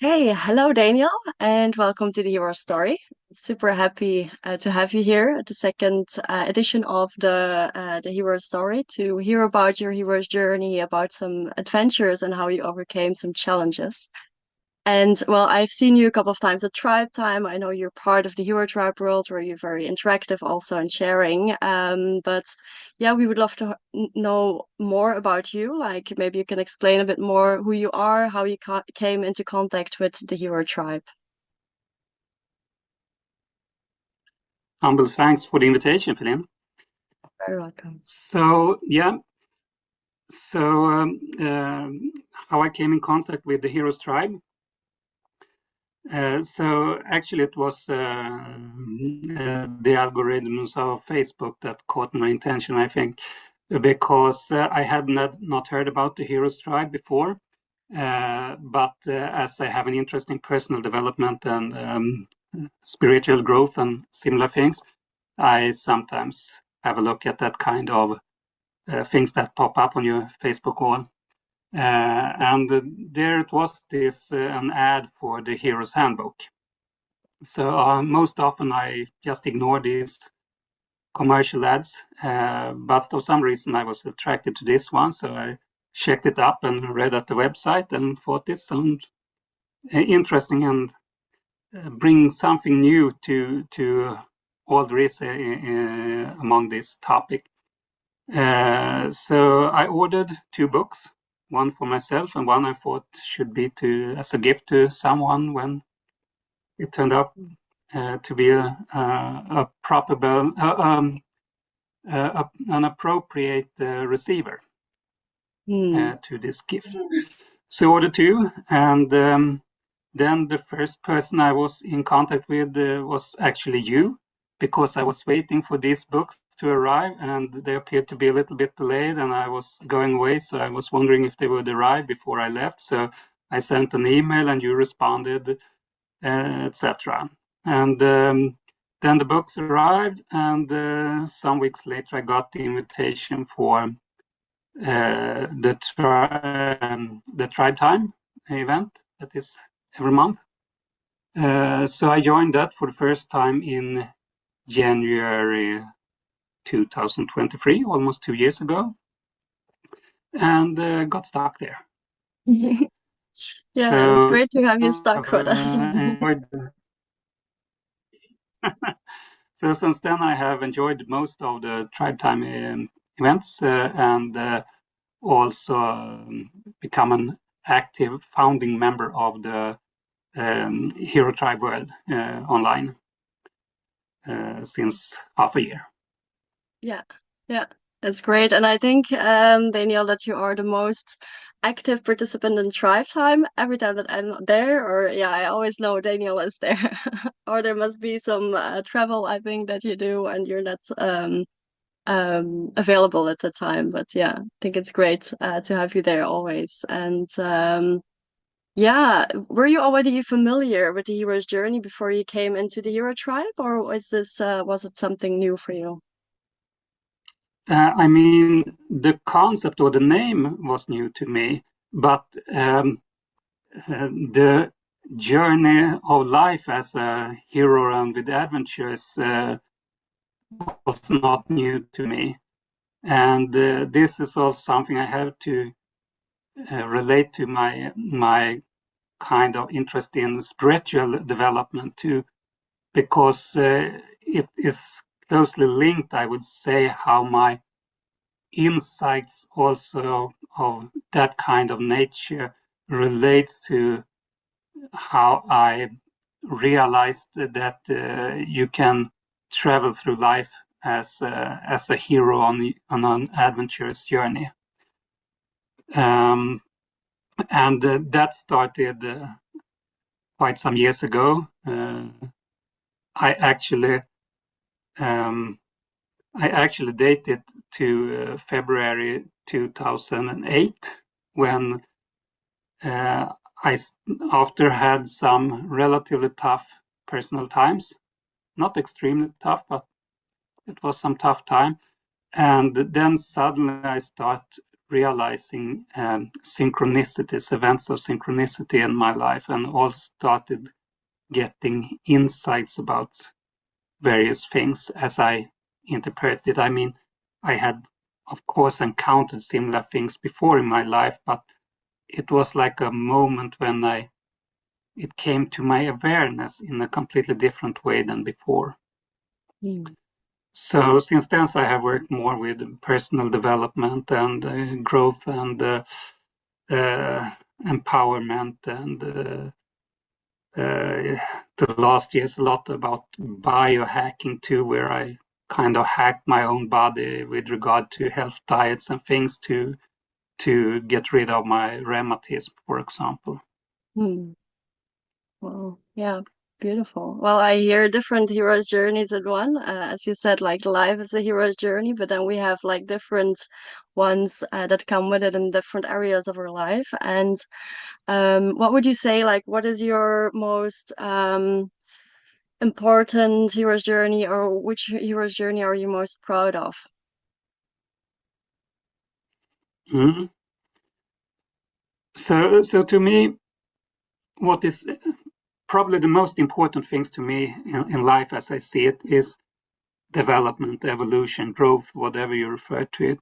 Hey, hello Daniel, and welcome to the Hero Story. Super happy to have you here at the second edition of the Hero Story to hear about your hero's journey, about some adventures and how you overcame some challenges. And well, I've seen you a couple of times at Tribe Time. I know you're part of the Hero Tribe world where you're very interactive also in sharing. But yeah, we would love to know more about you. Like maybe you can explain a bit more who you are, how you came into contact with the Hero Tribe. Humble thanks for the invitation, Philin. Very welcome. So, yeah, so how I came in contact with the Heroes Tribe. So actually, it was the algorithms of Facebook that caught my attention, I think, because I had not heard about the Heroes Tribe before. But as I have an interest in personal development and spiritual growth and similar things, I sometimes have a look at that kind of things that pop up on your Facebook wall. And there it was an ad for the Hero's Handbook. So most often I just ignore these commercial ads, but for some reason I was attracted to this one, so I checked it up and read at the website and thought this sounded interesting and bring something new to all there is among this topic. So I ordered two books, one for myself and one I thought should be as a gift to someone when it turned out to be an appropriate receiver Hmm. to this gift. So I ordered two, and then the first person I was in contact with was actually you, because I was waiting for these books to arrive and they appeared to be a little bit delayed and I was going away, so I was wondering if they would arrive before I left. So I sent an email and you responded, etc. And then the books arrived, and some weeks later I got the invitation for the Tribe Time event that is every month. So I joined that for the first time in January 2023, almost 2 years ago, and got stuck there. Yeah, it's So great to have you stuck with us. enjoyed. So since then, I have enjoyed most of the Tribe Time events and also become an active founding member of the Hero Tribe World online since half a year. Yeah, yeah, that's great. And I think, Daniel, that you are the most active participant in Tribe Time. Every time that I'm not there, or yeah, I always know Daniel is there. Or there must be some travel, I think, that you do and you're not available at the time. But yeah, I think it's great to have you there always. And yeah, were you already familiar with the hero's journey before you came into the Hero Tribe, or was it something new for you? I mean, the concept or the name was new to me, but the journey of life as a hero and with adventures was not new to me. And this is also something I have to relate to my kind of interest in spiritual development too, because it is closely linked, I would say, how my insights also of that kind of nature relates to how I realized that you can travel through life as a hero on an adventurous journey. And that started quite some years ago. I actually um, I actually dated to February 2008 when uh, I after had some relatively tough personal times, not extremely tough, but it was some tough time. And then suddenly I start realizing synchronicities, events of synchronicity in my life, and also started getting insights about various things as I interpreted. I mean, I had, of course, encountered similar things before in my life, but it was like a moment when it came to my awareness in a completely different way than before. Mm. So since then, I have worked more with personal development and growth and empowerment, and the last years a lot about biohacking too, where I kind of hacked my own body with regard to health diets and things to get rid of my rheumatism, for example. Mm. Well, yeah, beautiful. Well, I hear different hero's journeys in one. As you said, like life is a hero's journey, but then we have like different ones that come with it in different areas of our life. And what would you say, like, what is your most important hero's journey, or which hero's journey are you most proud of? Mm. So to me, what is probably the most important things to me in life as I see it is development, evolution, growth, whatever you refer to it,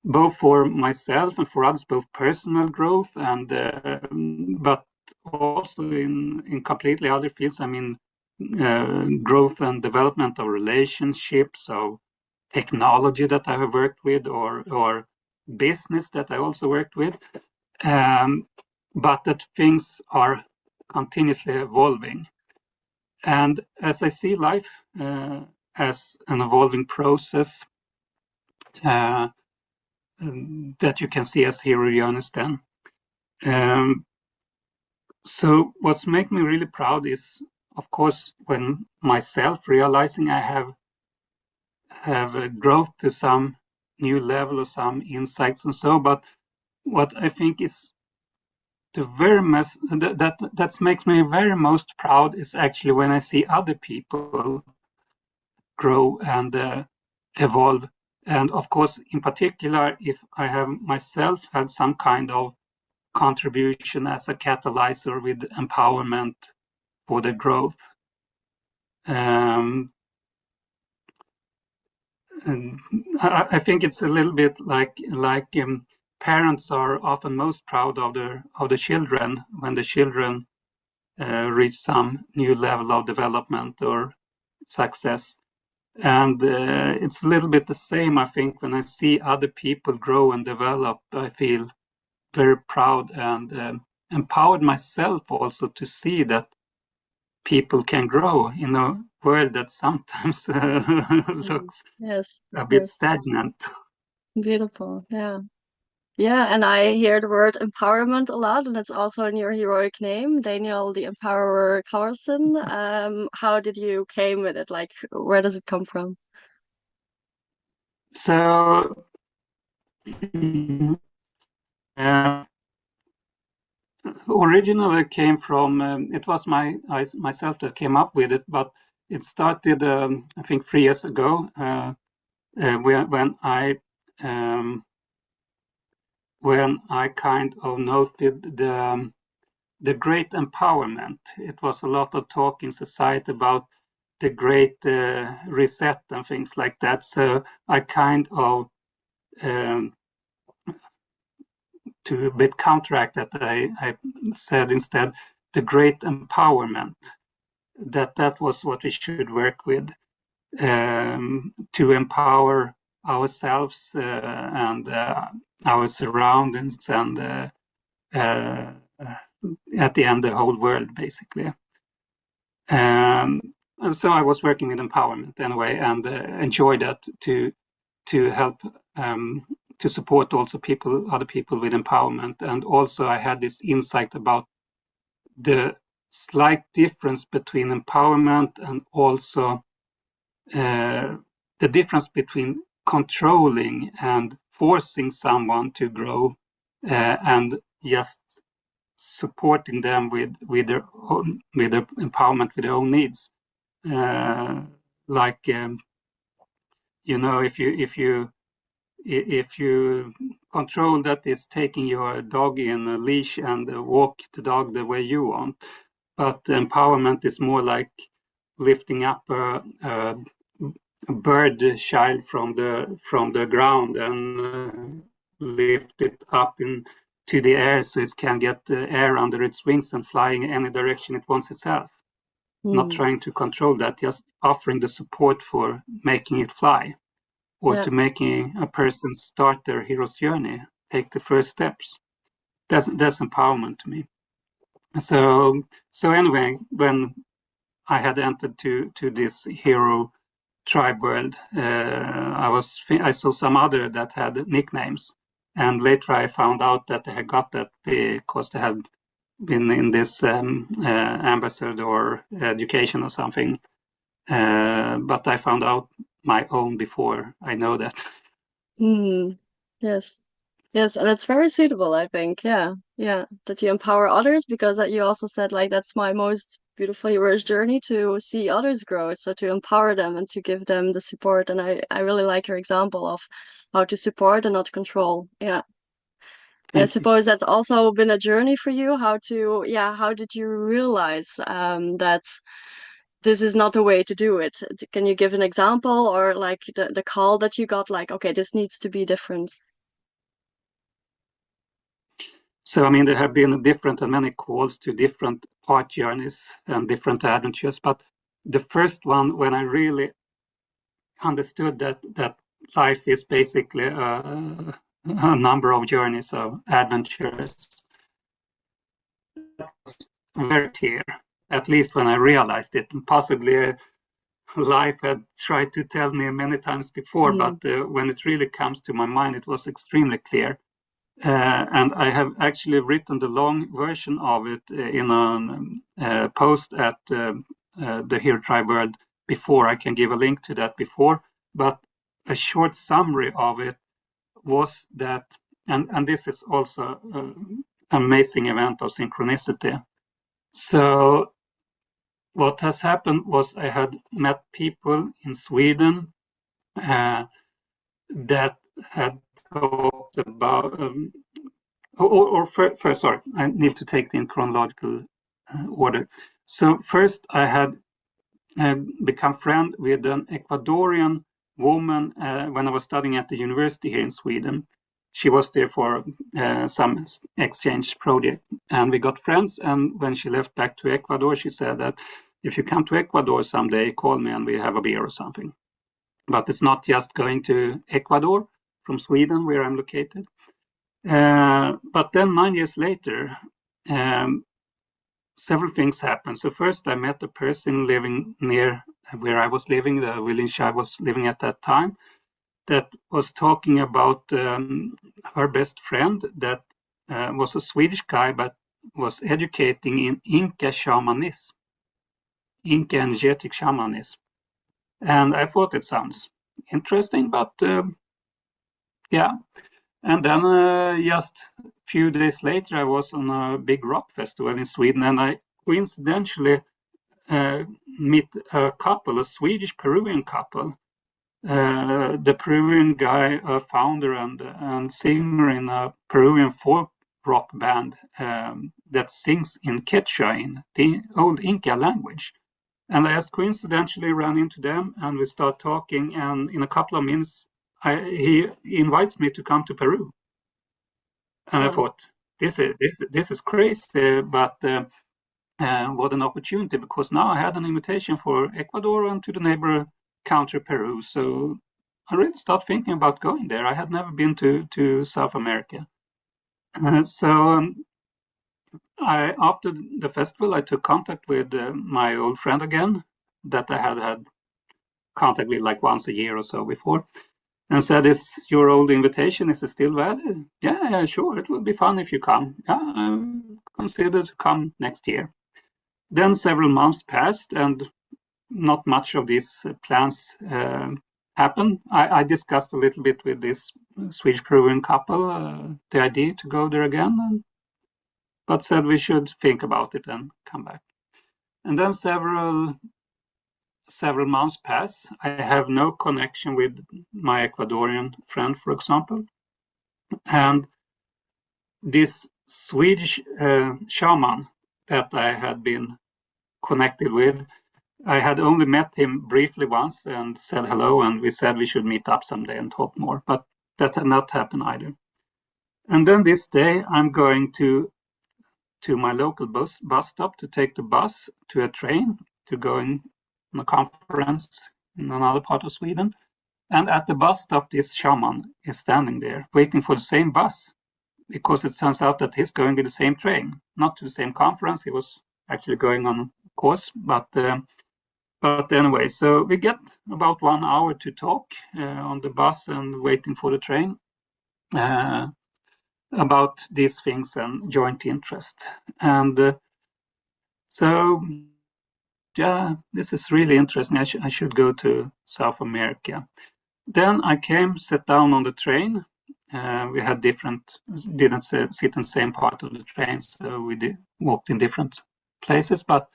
both for myself and for others, both personal growth and but also in completely other fields. I mean, growth and development of relationships, of technology that I have worked with, or business that I also worked with, but that things are continuously evolving. And as I see life as an evolving process, uh, that you can see as hero journeys then. So what's made me really proud is, of course, when myself realizing I have a growth to some new level or some insights and so. But what I think is the very that makes me very most proud is actually when I see other people grow and evolve. And of course, in particular, if I have myself had some kind of contribution as a catalyzer with empowerment for the growth. Um, and I think it's a little bit like parents are often most proud of the children when the children reach some new level of development or success. And it's a little bit the same, I think, when I see other people grow and develop. I feel very proud and empowered myself also to see that people can grow in a world that sometimes Mm. looks Yes, a bit yes, stagnant. beautiful. Yeah. Yeah, and I hear the word empowerment a lot, and it's also in your heroic name, Daniel the Empowerer Karlsson. How did you came with it? Like, where does it come from? So uh, originally it came from it was myself that came up with it, but it started I think 3 years ago um, when I kind of noted the great empowerment. It was a lot of talk in society about the great reset and things like that. So I kind of um, to a bit counteract that, I said instead the great empowerment. That was what we should work with, to empower ourselves and our surroundings and uh, at the end the whole world basically. And so I was working with empowerment anyway, and enjoyed that to help to support also other people with empowerment. And also I had this insight about the slight difference between empowerment and also the difference between controlling and forcing someone to grow and just supporting them with their empowerment with their own needs. Like if you if you control that is taking your dog in a leash and walk the dog the way you want. But empowerment is more like lifting up a bird child from the ground and lift it up into the air so it can get the air under its wings and fly in any direction it wants itself. Not trying to control that, just offering the support for making it fly, or Yeah. to making a person start their hero's journey, take the first steps. That's empowerment to me. So anyway, when I had entered to this hero tribe world, I saw some other that had nicknames, and later I found out that they had got that because they had been in this ambassador or education or something. But I found out my own before I know that. Yes. Yes, and it's very suitable, I think. Yeah. Yeah. That you empower others because you also said like that's my most beautiful hero's journey to see others grow. So to empower them and to give them the support. And I really like your example of how to support and not control. Yeah. And I Thank you. suppose that's also been a journey for you, how did you realize that this is not the way to do it? Can you give an example or like the call that you got, like, okay, this needs to be different? So, I mean, there have been different and many calls to different part journeys and different adventures. But the first one, when I really understood that life is basically a number of journeys of adventures, very clear, at least when I realized it. Possibly life had tried to tell me many times before, but when it really comes to my mind, it was extremely clear. And I have actually written the long version of it in a post at the Hero Tribe World before. I can give a link to that before, but a short summary of it was that, and this is also an amazing event of synchronicity. So what has happened was I had met people in Sweden that had talked about first, sorry, I need to take it in chronological order. So first, I had become friend with an Ecuadorian woman when I was studying at the university here in Sweden. She was there for some exchange project, and we got friends. And when she left back to Ecuador, she said that if you come to Ecuador someday, call me and we have a beer or something. But it's not just going to Ecuador from Sweden, where I'm located. But then 9 years later, several things happened. So first I met a person living near where I was living, the village I was living at that time, that was talking about her best friend that was a Swedish guy but was educating in Inca shamanism, Inca energetic shamanism. And I thought it sounds interesting, but yeah. And then just a few days later, I was on a big rock festival in Sweden, and I coincidentally meet a couple, a Swedish-Peruvian couple. The Peruvian guy, a founder and singer in a Peruvian folk rock band that sings in Quechua, in the old Inca language. And I just coincidentally ran into them, and we start talking, and in a couple of minutes, he invites me to come to Peru. And I Wow. thought, this is crazy, but what an opportunity, because now I had an invitation for Ecuador and to the neighbor country Peru. So I really started thinking about going there. I had never been to South America. After the festival, I took contact with my old friend again that I had contact with like once a year or so before, and said, "Is your old invitation, is it still valid?" Yeah, sure, it would be fun if you come. Yeah, I consider to come next year. Then several months passed, and not much of these plans happened. I discussed a little bit with this Swedish Peruvian couple the idea to go there again, but said we should think about it and come back. And then several several months pass. I have no connection with my Ecuadorian friend, for example. And this Swedish shaman that I had been connected with, I had only met him briefly once and said hello, and we said we should meet up someday and talk more, but that had not happened either. And then this day I'm going to my local bus stop to take the bus to a train to go on a conference in another part of Sweden. And at the bus stop, this shaman is standing there waiting for the same bus, because it turns out that he's going with the same train, not to the same conference. He was actually going on a course, but anyway, so we get about 1 hour to talk on the bus and waiting for the train about these things and joint interest. And so, yeah, this is really interesting. I should go to South America. Then I came, sat down on the train. We had didn't sit in the same part of the train, so we walked in different places. But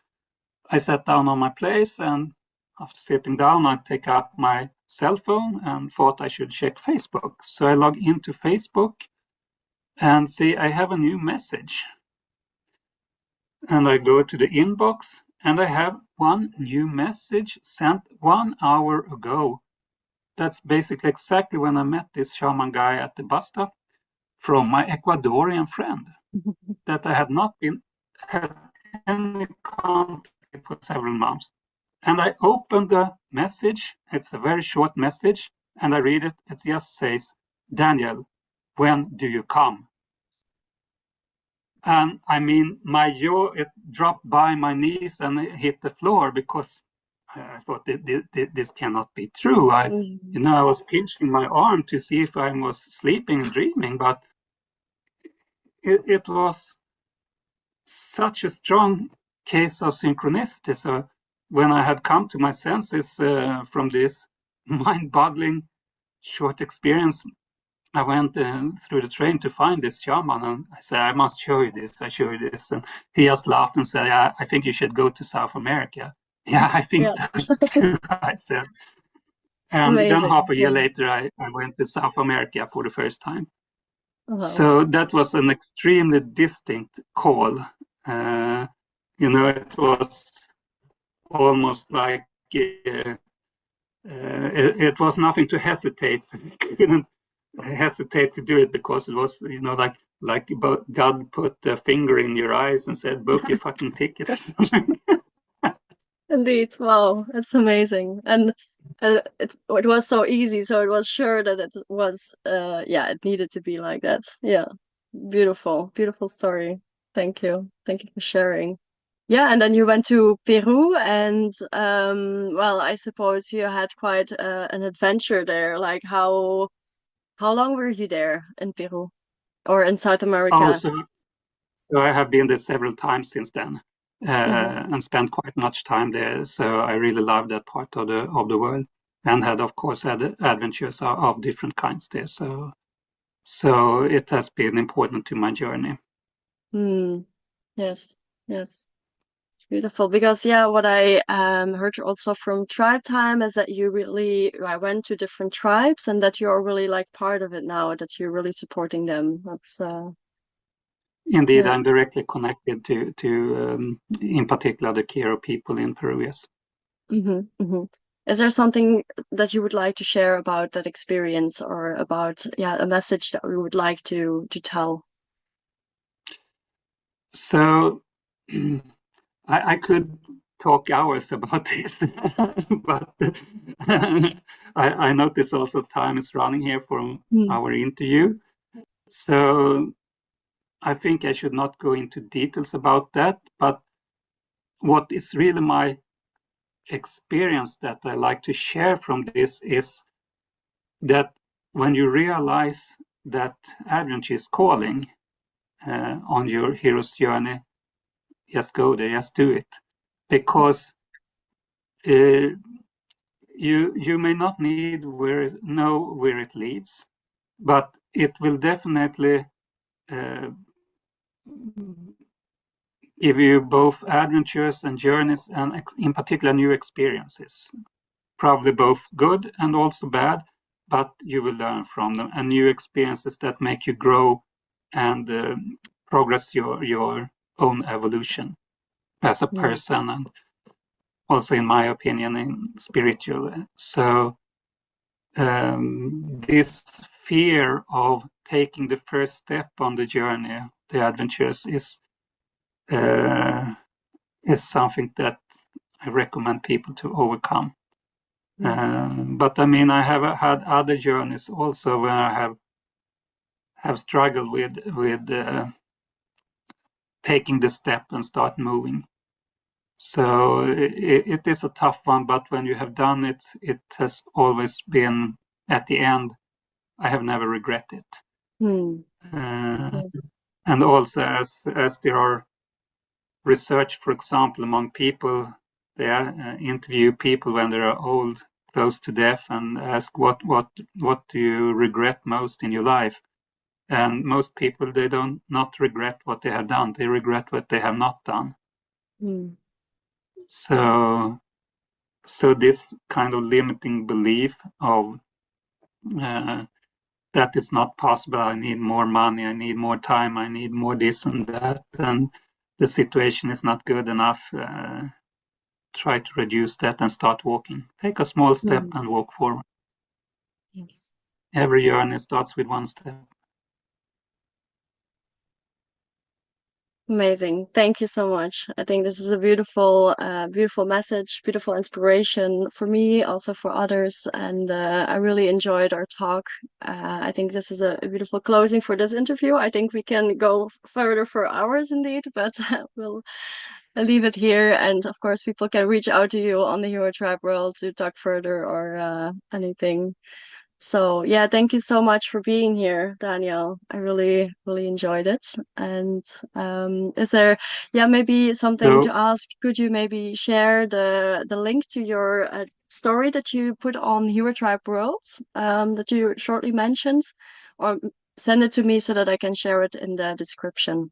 I sat down on my place, and after sitting down, I take up my cell phone and thought I should check Facebook. So I log into Facebook and see I have a new message. And I go to the inbox, and I have one new message sent 1 hour ago. That's basically exactly when I met this shaman guy at the bus stop, from my Ecuadorian friend that I had not had any contact for several months. And I opened the message. It's a very short message, and I read it. It just says, "Daniel, when do you come?" And I mean, my jaw, it dropped by my knees and it hit the floor, because I thought this cannot be true. I was pinching my arm to see if I was sleeping and dreaming, but it was such a strong case of synchronicity. So when I had come to my senses from this mind-boggling short experience, I went through the train to find this shaman, and I said, "I must show you this. I show you this." And he just laughed and said, "Yeah, I think you should go to South America." "Yeah, I think Yeah. so too," I said. And then half Amazing. a year Yeah. later, I went to South America for the first time. Wow. So that was an extremely distinct call. It was almost like it was nothing to hesitate. Couldn't hesitate to do it, because it was, like God put a finger in your eyes and said, "Book your fucking ticket," or something. Indeed. Wow, that's amazing. And it was so easy, so it was sure that it was yeah, it needed to be like that. Yeah. Beautiful. Beautiful story. Thank you. Thank you for sharing. Yeah, and then you went to Peru, and well, I suppose you had quite an adventure there. Like how long were you there in Peru or in South Oh, America? so I have been there several times since then, Hmm. and spent quite much time there. So I really love that part of the world, and had, of course, had adventures of different kinds there. So it has been important to my journey. Hmm. Yes. Yes. Beautiful. Because yeah, what I heard also from Tribe Time is that you really I went to different tribes and that you're really like part of it now, that you're really supporting them. That's Indeed, yeah. I'm directly connected to in particular, the Kero people in Peru. Yes. Hmm. Hmm. Is there something that you would like to share about that experience or about yeah, a message that we would like to tell? So I could talk hours about this, but I notice also time is running here for Hmm. our interview. So I think I should not go into details about that. But what is really my experience that I like to share from this is that when you realize that adventure is calling on your hero's journey, just go there, just do it, because uh, you may not know where it leads, but it will definitely uh, give you both adventures and journeys, and in particular new experiences. Probably both good and also bad, but you will learn from them, and new experiences that make you grow and progress your own evolution as a Mm. person, and also, in my opinion, in spiritual. So this fear of taking the first step on the journey, the adventures, is something that I recommend people to overcome. Mm. But I mean, I have had other journeys also where I have struggled with taking the step and start moving. So it is a tough one, but when you have done it, it has always been, at the end, I have never regretted it. Mm. Uh, Yes. and also, as there are research, for example, among people, they interview people when they are old, close to death, and ask what do you regret most in your life? And most people, they don't not regret what they have done; they regret what they have not done. Mm. So, so this kind of limiting belief of uh, that it's not possible. I need more money. I need more time. I need more this and that, and the situation is not good enough. Try to reduce that and start walking. Take a small step Mm. and walk forward. Yes. Every journey starts with one step. Amazing. Thank you so much. I think this is a beautiful message, beautiful inspiration for me, also for others. And I really enjoyed our talk. I think this is a beautiful closing for this interview. I think we can go further for hours indeed, but we'll leave it here. And of course, people can reach out to you on the Hero Tribe World to talk further or anything. So yeah, thank you so much for being here, Daniel. I really, really enjoyed it. And is there, yeah, maybe something So to ask? Could you maybe share the link to your story that you put on Hero Tribe World, that you shortly mentioned, or send it to me so that I can share it in the description?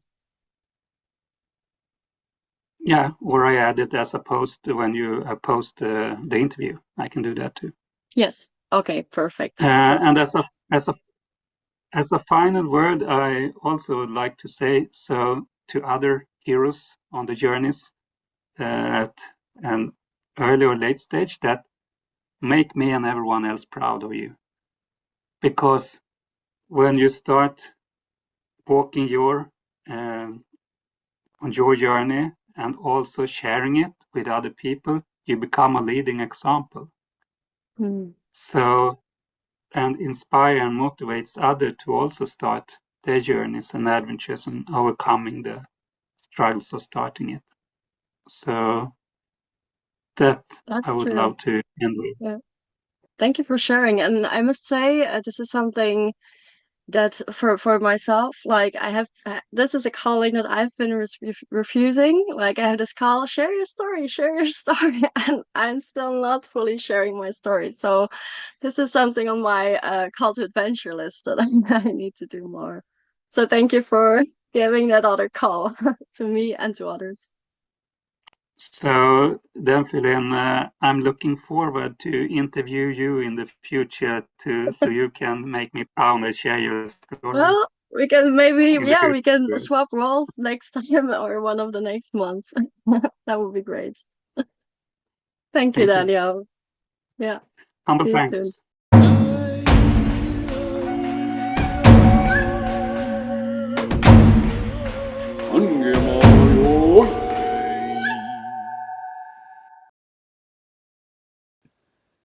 yeah, or I add it as a post when you post the interview. I can do that too. Yes. Okay, perfect. And Yes. as a final word, I also would like to say so to other heroes on the journeys at an early or late stage, that make me and everyone else proud of you. Because when you start walking um, on your journey and also sharing it with other people, you become a leading example. Hmm. So, and inspire and motivates others to also start their journeys and adventures and overcoming the struggles of starting it. So that I That's would true. love to end with. Yeah. Thank you for sharing. And I must say, this is something that for myself, like I have this is a calling that I've been refusing. Like I have this call, share your story, and I'm still not fully sharing my story. So this is something on my call to adventure list that I need to do more. So thank you for giving that other call to me and to others. So then, Philin, I'm looking forward to interview you in the future to so you can make me proud and share your story Well, we can maybe, in the yeah, we can future. swap roles next time or one of the next months. That would be great. Thank you, Thank you. Danielle. Yeah, Humble see you soon. thanks.